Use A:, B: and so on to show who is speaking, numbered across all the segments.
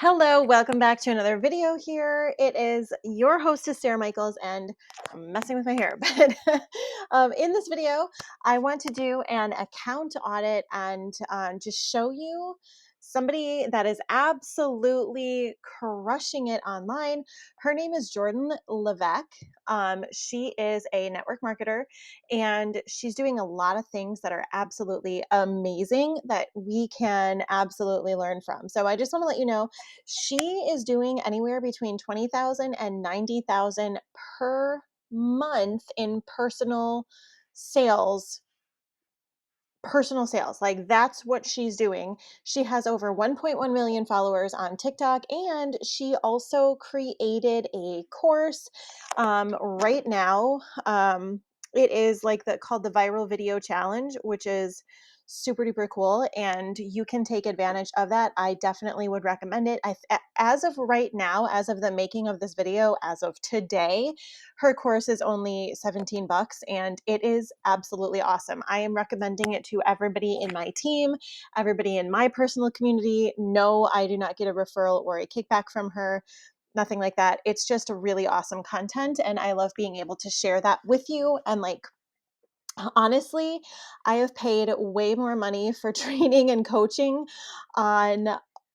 A: Hello, welcome back to another video here. It is your hostess, Sarah Michaels, and I'm messing with my hair. But in this video, I want to do an account audit and just show you somebody that is absolutely crushing it online. Her name is Jordan LeVeck. She is a network marketer, and she's doing a lot of things that are absolutely amazing that we can absolutely learn from. So I just want to let you know she is doing anywhere between 20,000 and 90,000 per month in sales personal sales. Like that's what she's doing. She has over 1.1 million followers on TikTok, and she also created a course right now. It is like called the Viral Video Challenge, which is super duper cool, and you can take advantage of that. I definitely would recommend it. As of right now, as of the making of this video, as of today, her course is only 17 bucks, and it is absolutely awesome. I am recommending it to everybody in my team, everybody in my personal community. No, I do not get a referral or a kickback from her. Nothing like that. It's just really awesome content, and I love being able to share that with you. And honestly, I have paid way more money for training and coaching on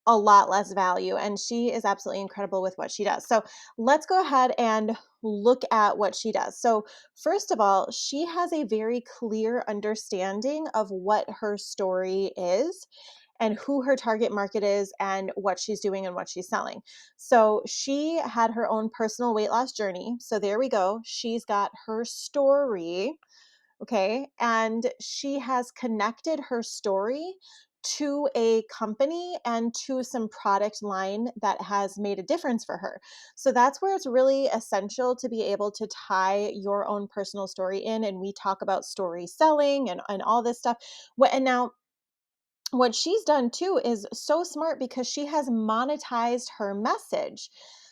A: a lot less value, and she is absolutely incredible with what she does. So let's go ahead and look at what she does. So first of all, she has a very clear understanding of what her story is and who her target market is and what she's doing and what she's selling. So she had her own personal weight loss journey. So there we go. She's got her story. Okay. And she has connected her story to a company and to some product line that has made a difference for her. So that's where it's really essential to be able to tie your own personal story in. And we talk about story selling and all this stuff. And now, what she's done too is so smart because she has monetized her message.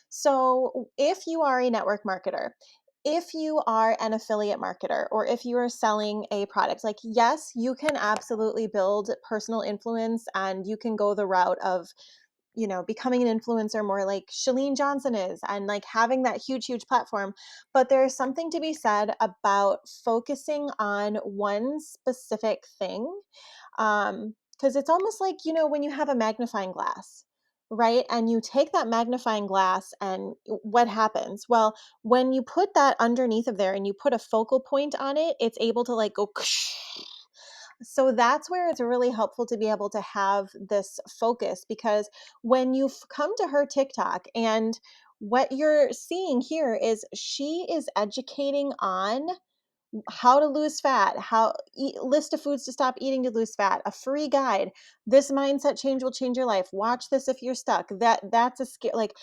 A: So if you are a network marketer, if you are an affiliate marketer, or if you are selling a product, like, yes, you can absolutely build personal influence and you can go the route of, becoming an influencer more like Chalene Johnson is, and like having that huge, huge platform. But there's something to be said about focusing on one specific thing. Because it's almost like, when you have a magnifying glass, right? And you take that magnifying glass, and what happens? Well, when you put that underneath of there and you put a focal point on it, it's able to like go. So that's where it's really helpful to be able to have this focus, because when you come to her TikTok, and what you're seeing here is she is educating on how to lose fat, list of foods to stop eating to lose fat, a free guide. This mindset change will change your life. Watch this if you're stuck. That's a skill. Like,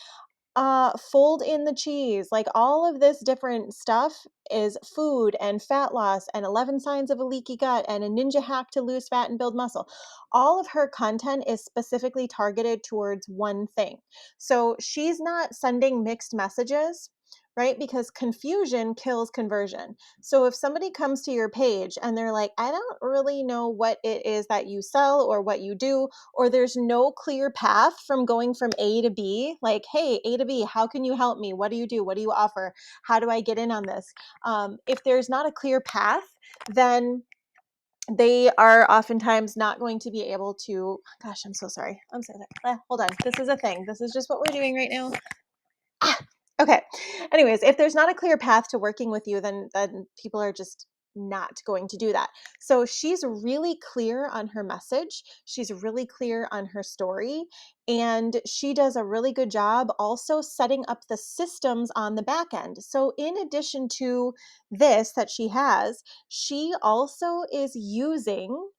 A: fold in the cheese. Like, all of this different stuff is food and fat loss and 11 signs of a leaky gut and a ninja hack to lose fat and build muscle. All of her content is specifically targeted towards one thing. So she's not sending mixed messages, right? Because confusion kills conversion. So if somebody comes to your page and they're like, I don't really know what it is that you sell or what you do, or there's no clear path from going from A to B, like, hey, A to B, how can you help me? What do you do? What do you offer? How do I get in on this? If there's not a clear path, then they are oftentimes not going to be able to. Gosh, I'm so sorry. I'm so sorry. Hold on. This is a thing. This is just what we're doing right now. Okay. Anyways, if there's not a clear path to working with you, then people are just not going to do that. So she's really clear on her message. She's really clear on her story, and she does a really good job also setting up the systems on the back end. So in addition to this that she also is using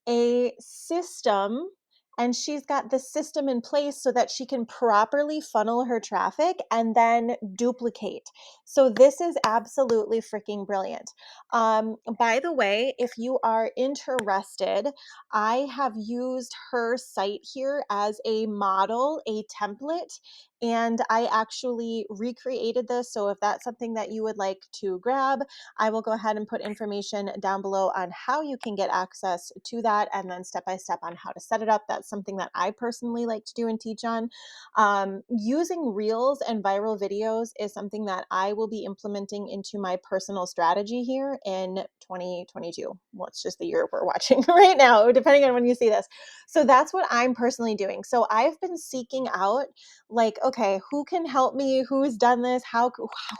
A: a system, and she's got the system in place so that she can properly funnel her traffic and then duplicate. So this is absolutely freaking brilliant. By the way, if you are interested, I have used her site here as a model, a template, and I actually recreated this. So if that's something that you would like to grab, I will go ahead and put information down below on how you can get access to that, and then step by step on how to set it up. That's something that I personally like to do and teach on. Using reels and viral videos is something that I will be implementing into my personal strategy here in 2022. Well, it's just the year we're watching right now, depending on when you see this. So that's what I'm personally doing. So I've been seeking out, like, okay, who can help me? Who's done this?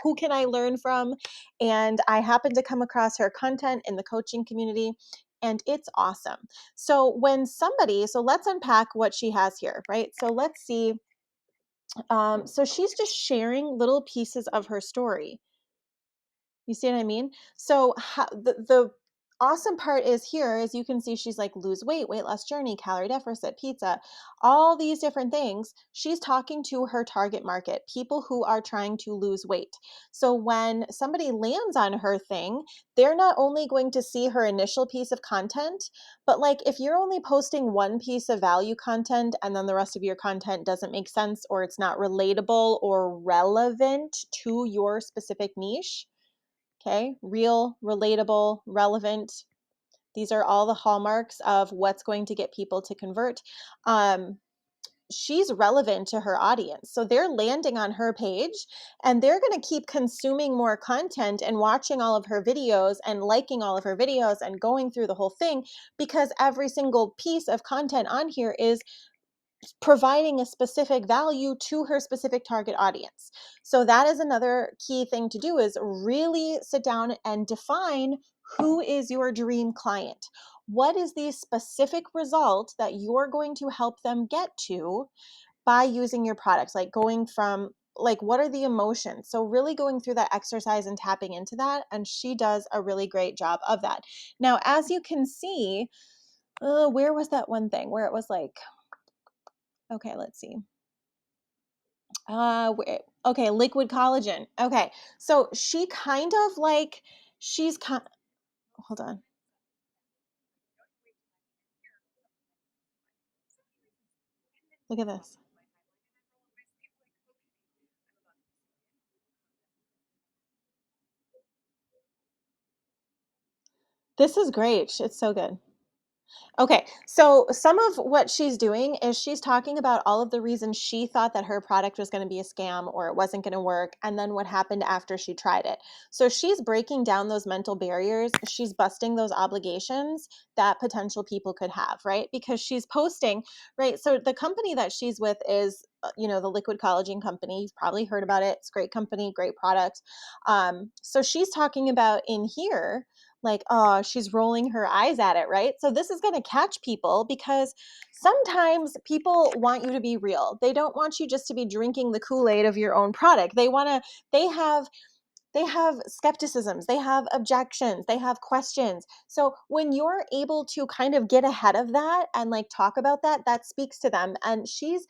A: Who can I learn from? And I happened to come across her content in the coaching community, and it's awesome. So let's unpack what she has here, right? So let's see. So she's just sharing little pieces of her story. You see what I mean? So the awesome part is here, as you can see, she's like lose weight, weight loss journey, calorie deficit, pizza, all these different things. She's talking to her target market, people who are trying to lose weight. So when somebody lands on her thing, they're not only going to see her initial piece of content, but like if you're only posting one piece of value content and then the rest of your content doesn't make sense or it's not relatable or relevant to your specific niche. Okay, real, relatable, relevant. These are all the hallmarks of what's going to get people to convert. Um, she's relevant to her audience. So they're landing on her page and they're going to keep consuming more content and watching all of her videos and liking all of her videos and going through the whole thing because every single piece of content on here is providing a specific value to her specific target audience. So that is another key thing to do is really sit down and define who is your dream client. What is the specific result that you're going to help them get to by using your products? Like going from like what are the emotions? So really going through that exercise and tapping into that, and she does a really great job of that. Now, as you can see, where was that one thing where it was like, okay, let's see. Okay, liquid collagen. Okay, so she kind of like she's kind. Hold on, look at this. This is great. It's so good. Okay, so some of what she's doing is she's talking about all of the reasons she thought that her product was going to be a scam or it wasn't going to work, and then what happened after she tried it. So she's breaking down those mental barriers. She's busting those obligations that potential people could have, right? Because she's posting, right? So the company that she's with is, the Liquid Collagen Company. You've probably heard about it. It's a great company, great product. So she's talking about in here like, oh, she's rolling her eyes at it, right? So this is going to catch people because sometimes people want you to be real. They don't want you just to be drinking the Kool-Aid of your own product. They have they have skepticisms, they have objections, they have questions. So when you're able to kind of get ahead of that and like talk about that, that speaks to them. And she's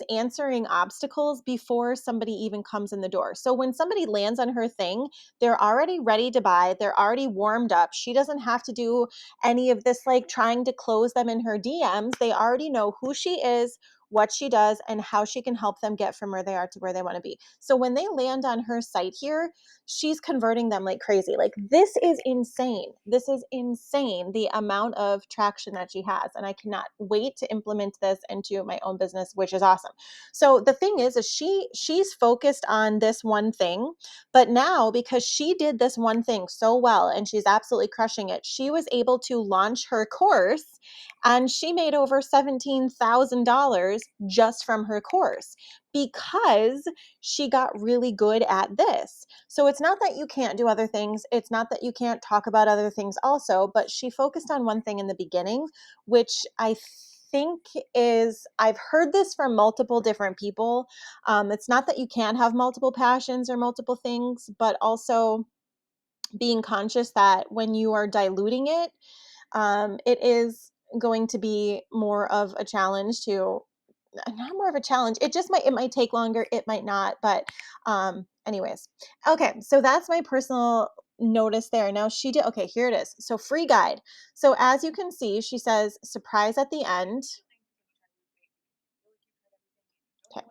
A: answering obstacles before somebody even comes in the door. So when somebody lands on her thing, they're already ready to buy, they're already warmed up. She doesn't have to do any of this like trying to close them in her DMs. They already know who she is, what she does, and how she can help them get from where they are to where they want to be. So when they land on her site here, she's converting them like crazy. Like this is insane. This is insane, the amount of traction that she has. And I cannot wait to implement this into my own business, which is awesome. So the thing is she's focused on this one thing, but now because she did this one thing so well and she's absolutely crushing it, she was able to launch her course and she made over $17,000 just from her course because she got really good at this. So it's not that you can't do other things. It's not that you can't talk about other things also, but she focused on one thing in the beginning, which I think is, I've heard this from multiple different people. It's not that you can't have multiple passions or multiple things, but also being conscious that when you are diluting it, it is going to be more of a challenge to not more of a challenge. It might take longer, it might not, but anyways. Okay, so that's my personal notice there. Now she did okay, here it is. So free guide. So as you can see, she says surprise at the end. Okay.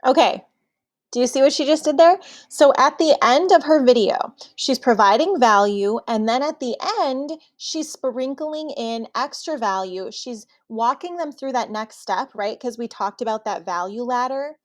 A: Okay. Do you see what she just did there? So at the end of her video, she's providing value, and then at the end, she's sprinkling in extra value. She's walking them through that next step, right? Because we talked about that value ladder.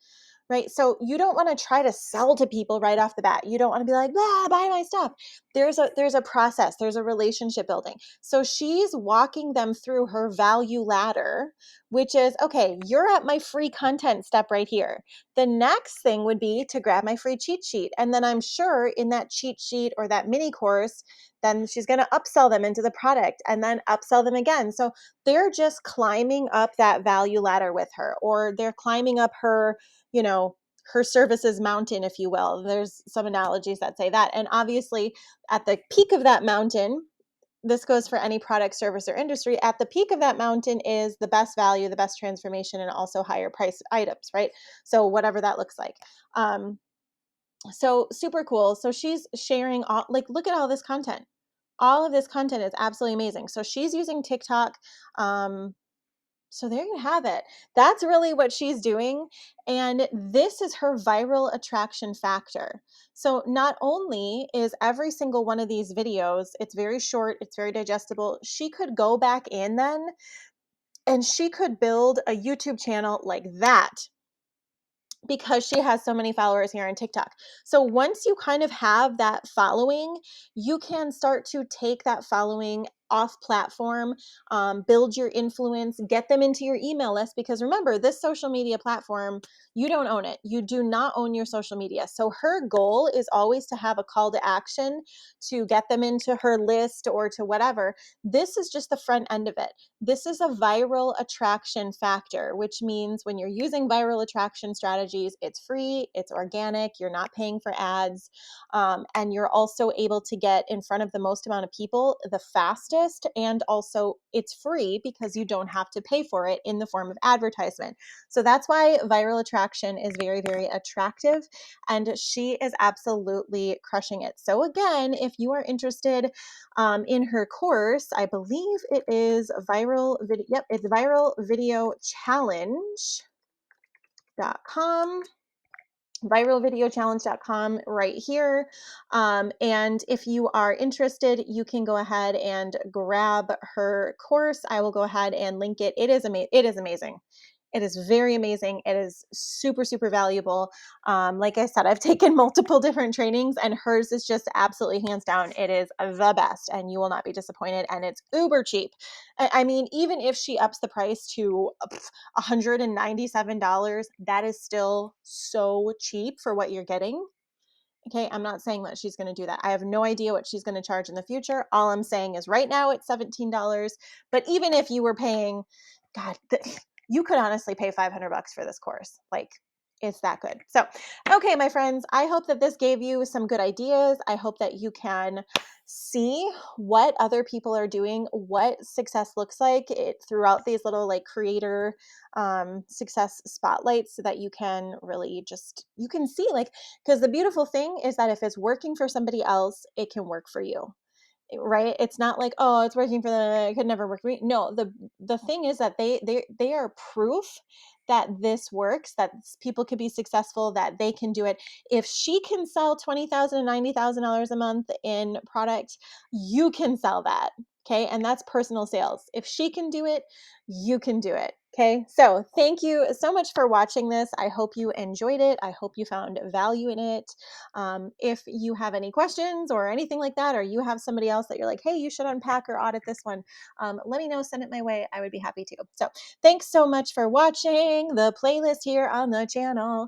A: Right. So you don't want to try to sell to people right off the bat. You don't want to be like, ah, buy my stuff. There's a process, there's a relationship building. So she's walking them through her value ladder, which is okay, you're at my free content step right here. The next thing would be to grab my free cheat sheet. And then I'm sure in that cheat sheet or that mini course, then she's going to upsell them into the product and then upsell them again. So they're just climbing up that value ladder with her, or they're climbing up her, you know, her services mountain, if you will. There's some analogies that say that. And obviously, at the peak of that mountain, this goes for any product, service, or industry. At the peak of that mountain is the best value, the best transformation, and also higher price items, right? So, whatever that looks like. So super cool. So she's sharing all, like, look at all this content. All of this content is absolutely amazing. So she's using TikTok. So there you have it. That's really what she's doing. And this is her viral attraction factor. So not only is every single one of these videos, it's very short, it's very digestible. She could go back in then and she could build a YouTube channel like that because she has so many followers here on TikTok. So once you kind of have that following, you can start to take that following off platform, build your influence, get them into your email list. Because remember, this social media platform, you don't own it. You do not own your social media. So her goal is always to have a call to action to get them into her list or to whatever. This is just the front end of it. This is a viral attraction factor, which means when you're using viral attraction strategies, it's free, it's organic, you're not paying for ads, and you're also able to get in front of the most amount of people the fastest. And also, it's free because you don't have to pay for it in the form of advertisement. So that's why viral attraction is very, very attractive. And she is absolutely crushing it. So, again, if you are interested in her course, I believe it is viral video. Yep, it's viralvideochallenge.com. Viralvideochallenge.com right here. And if you are interested, you can go ahead and grab her course. I will go ahead and link it. It is amazing. It is amazing. It is very amazing. It is super, super valuable. Like I said, I've taken multiple different trainings, and hers is just absolutely hands down. It is the best, and you will not be disappointed. And it's uber cheap. I mean, even if she ups the price to $197, that is still so cheap for what you're getting. Okay, I'm not saying that she's going to do that. I have no idea what she's going to charge in the future. All I'm saying is right now it's $17. But even if you were paying, God, you could honestly pay $500 for this course. Like, it's that good. So, okay, my friends, I hope that this gave you some good ideas. I hope that you can see what other people are doing, what success looks like throughout these little like creator success spotlights, so that you can really just, you can see, like, because the beautiful thing is that if it's working for somebody else, it can work for you, right? It's not like, oh, it's working for them, it could never work for me. No, the thing is that they are proof that this works, that people can be successful, that they can do it. If she can sell $20,000 and $90,000 a month in product, you can sell that. Okay. And that's personal sales. If she can do it, you can do it. Okay. So thank you so much for watching this. I hope you enjoyed it. I hope you found value in it. If you have any questions or anything like that, or you have somebody else that you're like, hey, you should unpack or audit this one, let me know, send it my way. I would be happy to. So thanks so much for watching the playlist here on the channel.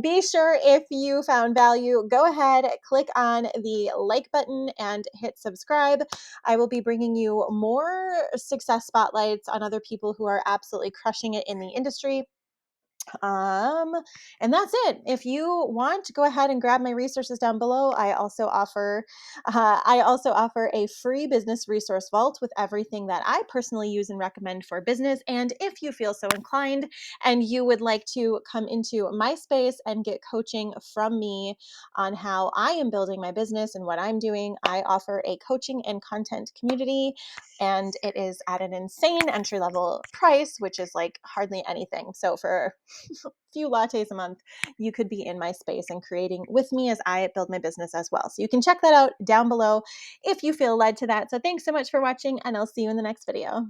A: Be sure, if you found value, go ahead, click on the like button and hit subscribe. I will be bringing you more success spotlights on other people who are absolutely crushing it in the industry. Um, and that's it. If you want, go ahead and grab my resources down below. I also offer a free business resource vault with everything that I personally use and recommend for business. And if you feel so inclined and you would like to come into my space and get coaching from me on how I am building my business and what I'm doing, I offer a coaching and content community, and it is at an insane entry level price, which is like hardly anything. So for few lattes a month, you could be in my space and creating with me as I build my business as well. So you can check that out down below if you feel led to that. So thanks so much for watching, and I'll see you in the next video.